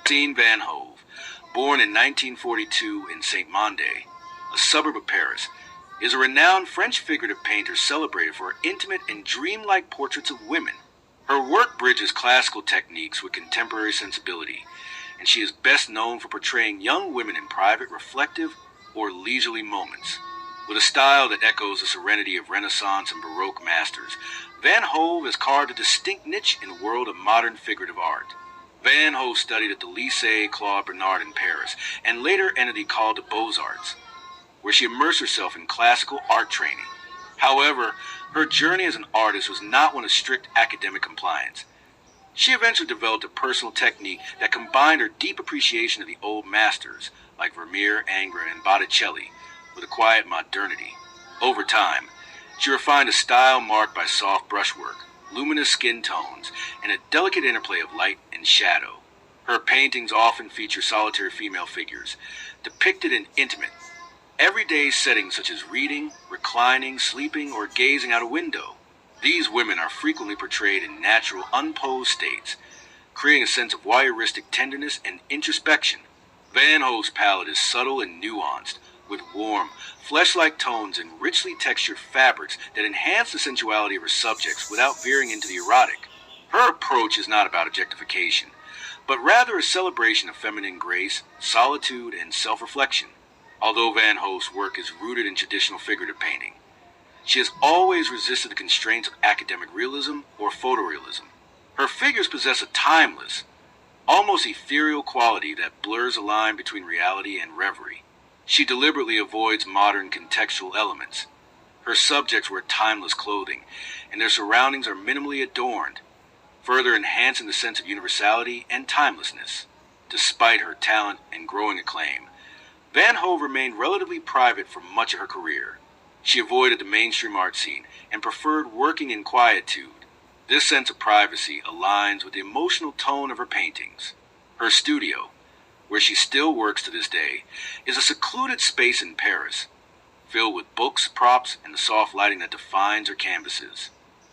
Francine Van Hove, born in 1942 in Saint-Mandé, a suburb of Paris, is a renowned French figurative painter celebrated for her intimate and dreamlike portraits of women. Her work bridges classical techniques with contemporary sensibility, and she is best known for portraying young women in private, reflective, or leisurely moments. With a style that echoes the serenity of Renaissance and Baroque masters, Van Hove has carved a distinct niche in the world of modern figurative art. Van Hove studied at the Lycée Claude Bernard in Paris, and later entered the École des Beaux-Arts, where she immersed herself in classical art training. However, her journey as an artist was not one of strict academic compliance. She eventually developed a personal technique that combined her deep appreciation of the old masters, like Vermeer, Ingres, and Botticelli, with a quiet modernity. Over time, she refined a style marked by soft brushwork, luminous skin tones, and a delicate interplay of light and shadow. Her paintings often feature solitary female figures, depicted in intimate, everyday settings such as reading, reclining, sleeping, or gazing out a window. These women are frequently portrayed in natural, unposed states, creating a sense of voyeuristic tenderness and introspection. Van Hove's palette is subtle and nuanced, with warm, flesh-like tones and richly textured fabrics that enhance the sensuality of her subjects without veering into the erotic. Her approach is not about objectification, but rather a celebration of feminine grace, solitude, and self-reflection. Although Van Hove's work is rooted in traditional figurative painting, she has always resisted the constraints of academic realism or photorealism. Her figures possess a timeless, almost ethereal quality that blurs the line between reality and reverie. She deliberately avoids modern contextual elements. Her subjects wear timeless clothing, and their surroundings are minimally adorned, further enhancing the sense of universality and timelessness. Despite her talent and growing acclaim, Van Hove remained relatively private for much of her career. She avoided the mainstream art scene and preferred working in quietude. This sense of privacy aligns with the emotional tone of her paintings. Her studio, where she still works to this day, is a secluded space in Paris, filled with books, props, and the soft lighting that defines her canvases.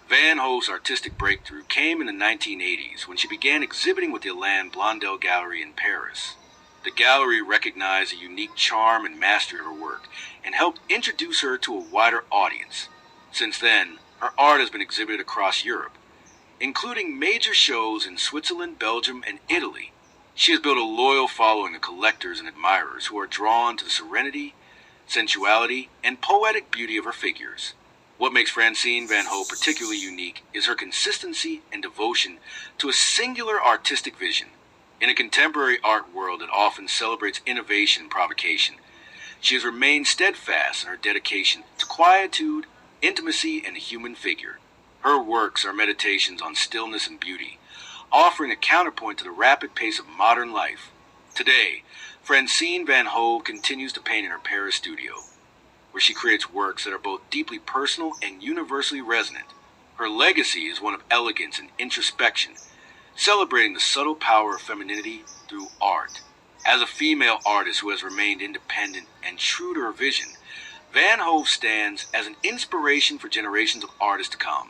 Van Hove's artistic breakthrough came in the 1980s when she began exhibiting with the Alain Blondel Gallery in Paris. The gallery recognized the unique charm and mastery of her work and helped introduce her to a wider audience. Since then, her art has been exhibited across Europe, including major shows in Switzerland, Belgium, and Italy. She has built a loyal following of collectors and admirers who are drawn to the serenity, sensuality, and poetic beauty of her figures. What makes Francine Van Hove particularly unique is her consistency and devotion to a singular artistic vision. In a contemporary art world that often celebrates innovation and provocation, she has remained steadfast in her dedication to quietude, intimacy, and the human figure. Her works are meditations on stillness and beauty, offering a counterpoint to the rapid pace of modern life. Today, Francine Van Hove continues to paint in her Paris studio, where she creates works that are both deeply personal and universally resonant. Her legacy is one of elegance and introspection, celebrating the subtle power of femininity through art. As a female artist who has remained independent and true to her vision, Van Hove stands as an inspiration for generations of artists to come.